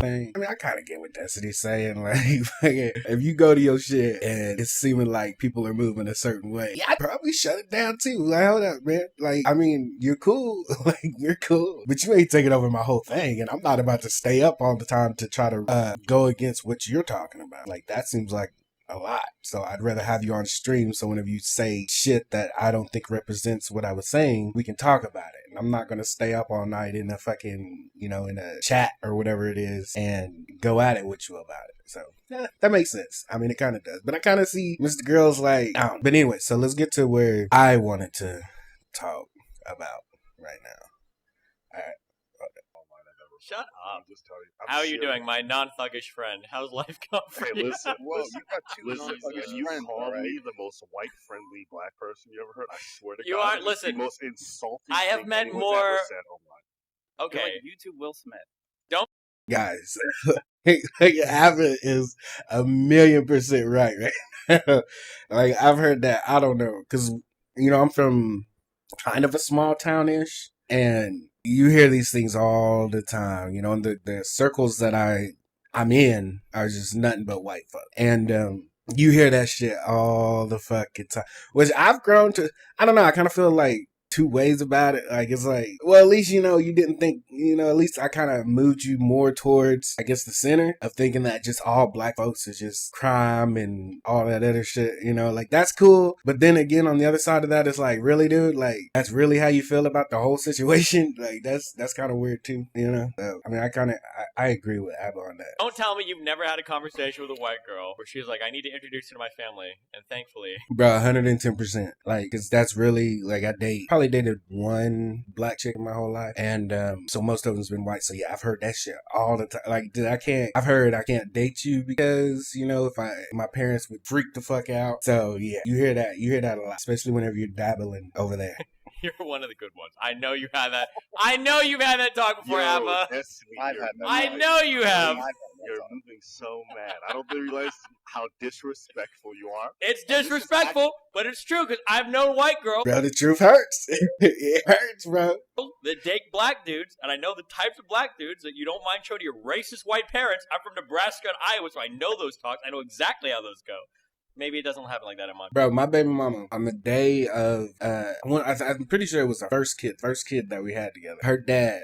thing. I mean, I kind of get what Destiny's saying. Like, if you go to your shit and it's seeming like people are moving a certain way, yeah, I'd probably shut it down too. Like, hold up, man. Like, I mean, you're cool. Like, we're cool. But you ain't taking over my whole thing. And I'm not about to stay up all the time to try to go against what you're talking about. Like, that seems like a lot. So I'd rather have you on stream so whenever you say shit that I don't think represents what I was saying, we can talk about it. And I'm not going to stay up all night in a fucking, in a chat or whatever it is and go at it with you about it. So yeah, that makes sense. I mean, it kind of does. But I kind of see Mr. Girl's like, I don't. But anyway, so let's get to where I wanted to talk about right now. All right. Shut up. How are you doing, my non-thuggish friend? How's life going for you? Listen, you got two non-thuggish you call me the most white-friendly black person you ever heard. I swear to you God. are, listen, the most insulting I have thing met anyone's more... ever said. Oh my. Okay. Like YouTube Will Smith. Don't... Guys, Abbott is 1,000,000% right? Like, I've heard that, I don't know, because, I'm from kind of a small town-ish, and you hear these things all the time, and the circles that I'm in are just nothing but white folk. And you hear that shit all the fucking time, which I've grown to, I don't know, I kind of feel like two ways about it. Like, it's like, well, at least, you didn't think, at least I kind of moved you more towards, I guess, the center of thinking that just all black folks is just crime and all that other shit, like, that's cool. But then again, on the other side of that, it's like, really, dude, like, that's really how you feel about the whole situation? Like, that's kind of weird too, So, I mean, I agree with Abba on that. Don't tell me you've never had a conversation with a white girl where she's like, I need to introduce you to my family, and thankfully... Bro, 110%. Like, because that's really, like, probably dated one black chick in my whole life, and so most of them's been white. So yeah, I've heard that shit all the time. Like, I've heard I can't date you because if my parents would freak the fuck out. So yeah, you hear that a lot, especially whenever you're dabbling over there. You're one of the good ones. I know you had that. I know you've had that talk before, Abba. I know you have. You're moving so mad. I don't realize how disrespectful you are. It's disrespectful, but it's true, because I've known white girls. Bro, the truth hurts. It hurts, bro. That date black dudes, and I know the types of black dudes that you don't mind showing to your racist white parents. I'm from Nebraska and Iowa, so I know those talks. I know exactly how those go. Maybe it doesn't happen like that in my... Bro, my baby mama, on the day of, I'm pretty sure it was the first kid that we had together.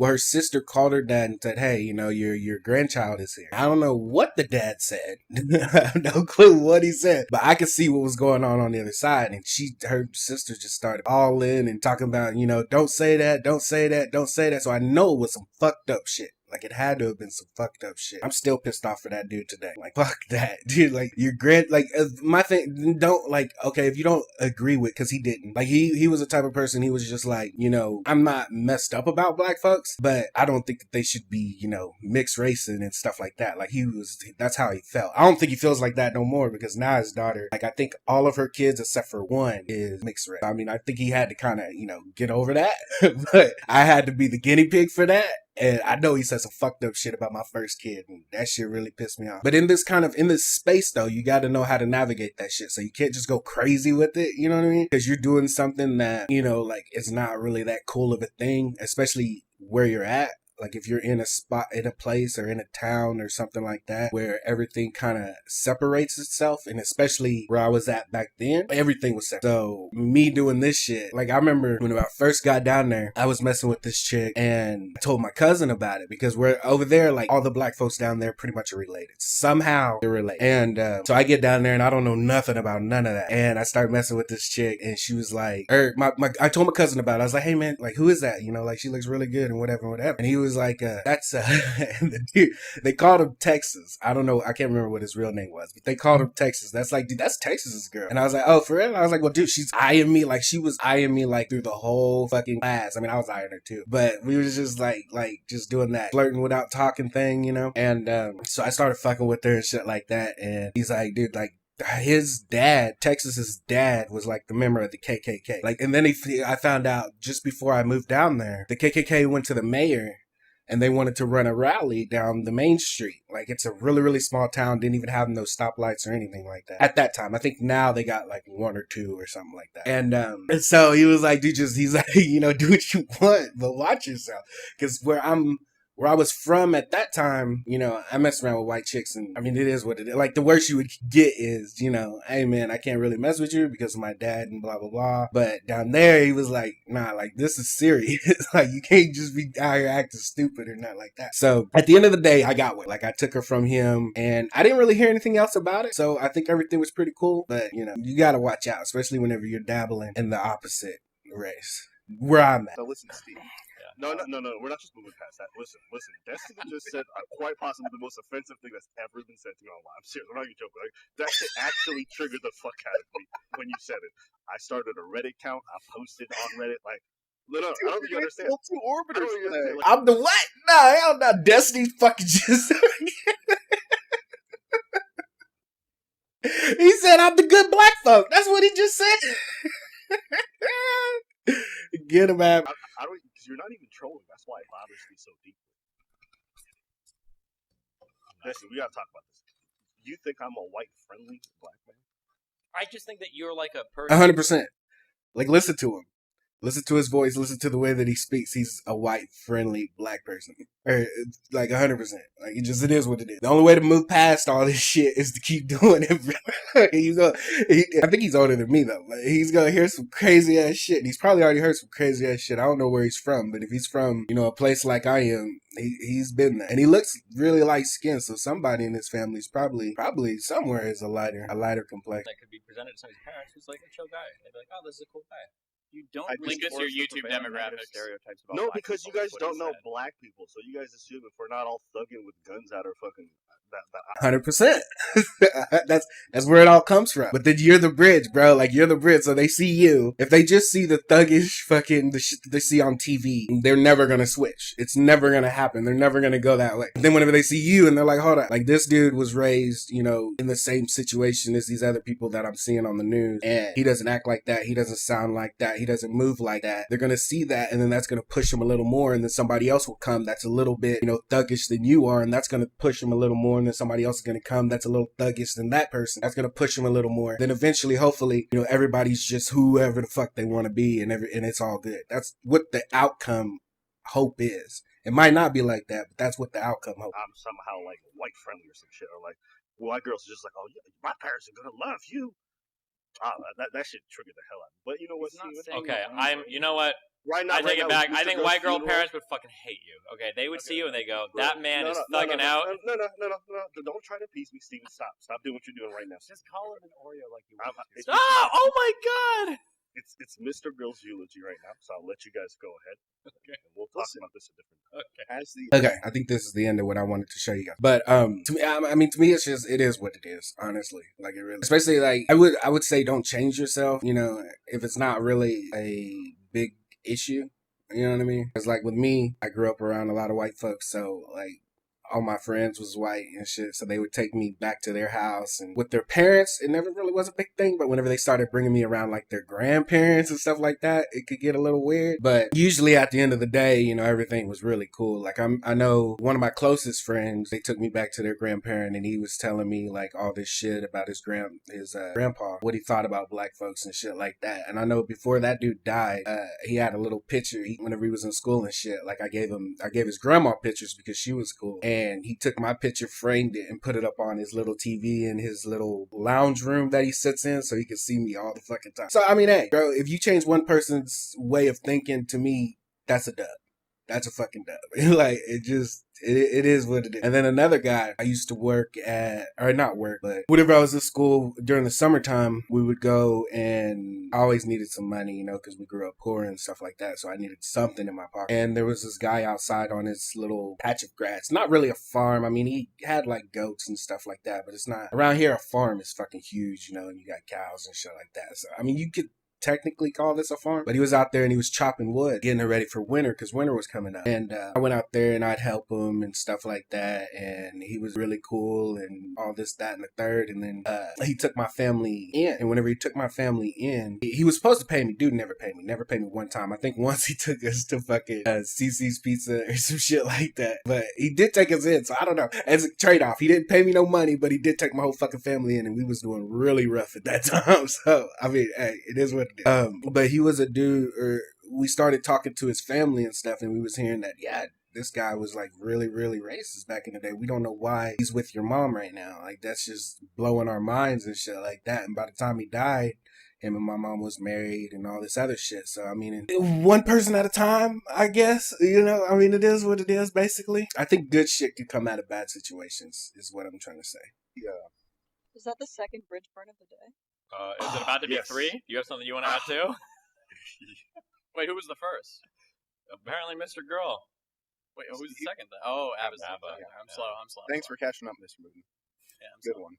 Her sister called her dad and said, hey, your grandchild is here. I don't know what the dad said. I have no clue what he said. But I could see what was going on the other side. And her sister just started all in and talking about, don't say that, don't say that, don't say that. So I know it was some fucked up shit. Like, it had to have been some fucked up shit. I'm still pissed off for that dude today. Like, fuck that. Dude, like, my thing, don't, like, okay, if you don't agree with, because he didn't. Like, he was the type of person, he was just like, I'm not messed up about black folks, but I don't think that they should be, mixed racing and stuff like that. Like, that's how he felt. I don't think he feels like that no more, because now his daughter, like, I think all of her kids, except for one, is mixed race. I mean, I think he had to kind of, get over that. But I had to be the guinea pig for that. And I know he said some fucked up shit about my first kid, and that shit really pissed me off. But in this space, though, you got to know how to navigate that shit. So you can't just go crazy with it, you know what I mean? Because you're doing something that, like, it's not really that cool of a thing, especially where you're at. Like, if you're in a spot, in a place or in a town or something like that, where everything kind of separates itself, and especially where I was at back then, everything was separate. So me doing this shit, like, I remember when I first got down there, I was messing with this chick, and I told my cousin about it, because we're over there, like, all the black folks down there pretty much are related. Somehow they're related. And so I get down there, and I don't know nothing about none of that. And I start messing with this chick, and she was like, I told my cousin about it. I was like, hey man, like, who is that? Like, she looks really good and whatever. And he was like, that's the dude, they called him Texas. I don't know, I can't remember what his real name was, but they called him Texas. That's like, dude, that's Texas's girl. And I was like, oh, for real? And I was like, well, dude, she's eyeing me like she was eyeing me like through the whole fucking class. I mean, I was eyeing her too, but we was just like just doing that flirting without talking thing, And so I started fucking with her and shit like that. And he's like, dude, like, his dad, Texas's dad, was like the member of the KKK. Like, and then I found out just before I moved down there, the KKK went to the mayor and they wanted to run a rally down the main street. Like, it's a really, really small town, didn't even have no stoplights or anything like that at that time. I think now they got like one or two or something like that. And so he was like, dude, he's like, do what you want, but watch yourself. Because where where I was from at that time, you know, I messed around with white chicks, and I mean, it is what it is. Like, the worst you would get is, you know, hey man, I can't really mess with you because of my dad and blah, blah, blah. But down there, he was like, nah, like, this is serious. Like, you can't just be out here acting stupid or not like that. So at the end of the day, I got one. Like, I took her from him, and I didn't really hear anything else about it. So I think everything was pretty cool. But, you know, you gotta watch out, especially whenever you're dabbling in the opposite race. Where I'm at. So listen, Steve. No, we're not just moving past that. Listen. Destiny just said quite possibly the most offensive thing that's ever been said to me online. I'm serious. I'm not even joking. Like, that shit actually triggered the fuck out of me when you said it. I started a Reddit account. I posted on Reddit. Like, no, dude, I don't think you understand. Two orbiters today. Like, I'm the what? No, hell no. Destiny's fucking just... He said I'm the good black folk. That's what he just said. Get him, man. I don't, because you're not even trolling. That's why it bothers me so deeply. Listen, we gotta talk about this. You think I'm a white friendly black man? I just think that you're like a person. 100%. Like, listen to him. Listen to his voice. Listen to the way that he speaks. He's a white, friendly black person. Or, like, 100%. Like, it is what it is. The only way to move past all this shit is to keep doing it. I think he's older than me, though. Like, he's gonna hear some crazy-ass shit. And he's probably already heard some crazy-ass shit. I don't know where he's from, but if he's from, you know, a place like I am, he's been there. And he looks really light-skinned, so somebody in his family's probably somewhere is a lighter complexion. That could be presented to somebody's parents who's like a chill guy. They'd be like, oh, this is a cool guy. You don't link us your YouTube demographics. Stereotypes about No, black because you people, guys is what don't he know said. black people, so you guys assume if we're not all thugging with guns out our fucking 100%. That's where it all comes from. But then you're the bridge, bro. Like, you're the bridge. So they see you. If they just see the thuggish fucking the shit that they see on TV, they're never gonna switch. It's never gonna happen. They're never gonna go that way. But then whenever they see you and they're like, hold on, like, this dude was raised, you know, in the same situation as these other people that I'm seeing on the news, and he doesn't act like that. He doesn't sound like that. He doesn't move like that. They're gonna see that, and then that's gonna push him a little more, and then somebody else will come that's a little bit, you know, thuggish than you are, and that's gonna push him a little more, and then somebody else is gonna come that's a little thuggish than that person. That's gonna push him a little more. Then eventually, hopefully, you know, everybody's just whoever the fuck they want to be, and it's all good. That's what the outcome hope is. It might not be like that, but that's what the outcome hope. I'm somehow like white friendly or some shit, or like white girls are just like, oh yeah, my parents are gonna love you. That shit triggered the hell out of me. But you know what? Okay, you know what? Right now, I take it back. I think white girl parents would fucking hate you. Okay, they would see you and they go, that man is thugging out. No. Don't try to appease me, Steven. Stop doing what you're doing right now. Just call him an Oreo like you want. Oh my god! It's Mr. Grill's eulogy right now, so I'll let you guys go ahead. Okay. And we'll talk about this a different time. Okay, I think this is the end of what I wanted to show you guys. But to me, I mean, to me, it's just, it is what it is. Honestly, like, it really, especially like I would say, don't change yourself. You know, if it's not really a big issue. You know what I mean? Because, like, with me, I grew up around a lot of white folks, so, like, all my friends was white and shit, so they would take me back to their house, and with their parents, it never really was a big thing, but whenever they started bringing me around, like, their grandparents and stuff like that, it could get a little weird, but usually at the end of the day, you know, everything was really cool. Like, I know one of my closest friends, they took me back to their grandparent, and he was telling me, like, all this shit about his grandpa, what he thought about black folks and shit like that, and I know before that dude died, he had a little picture, whenever he was in school and shit, like, I gave his grandma pictures because she was cool, and he took my picture, framed it, and put it up on his little TV in his little lounge room that he sits in so he can see me all the fucking time. So, I mean, hey, bro, if you change one person's way of thinking, to me, that's a dub. That's a fucking dub. Like, it is what it is. And then another guy I used to work at, or not work, but whenever I was in school during the summertime, we would go, and I always needed some money, you know, because we grew up poor and stuff like that. So I needed something in my pocket. And there was this guy outside on his little patch of grass. Not really a farm. I mean, he had like goats and stuff like that, but it's not. Around here, a farm is fucking huge, you know, and you got cows and shit like that. So, I mean, you could technically call this a farm, but he was out there and he was chopping wood, getting it ready for winter because winter was coming up. And I went out there and I'd help him and stuff like that, and he was really cool and all this, that, and the third. And then he took my family in, and whenever he took my family in, he was supposed to pay me. Dude never paid me one time. I think once he took us to fucking CC's Pizza or some shit like that, but he did take us in, so I don't know, as a trade-off, he didn't pay me no money, but he did take my whole fucking family in, and we was doing really rough at that time. So I mean, hey, it is what it is. But he was a dude, or we started talking to his family and stuff, and we was hearing that, yeah, this guy was like really, really racist back in the day. We don't know why he's with your mom right now. Like, that's just blowing our minds and shit like that. And by the time he died, him and my mom was married and all this other shit. So, I mean, one person at a time, I guess. You know, I mean, it is what it is, basically. I think good shit can come out of bad situations, is what I'm trying to say. Yeah. Is that the second bridge burn of the day? Is it about to be Yes. 3? Do you have something you want to add too? Wait, who was the first? Apparently, Mr. Girl. Wait, who's the second then? Oh, Abba. Yeah, I'm slow. Thanks for catching up, Mr. Moon. Yeah, I'm Good slow. one.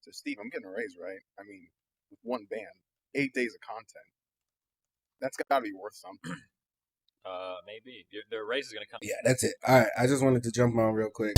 So, Steve, I'm getting a raise, right? I mean, with one band, 8 days of content. That's got to be worth something. Maybe. Their race is going to come. Yeah, that's it. All right, I just wanted to jump on real quick.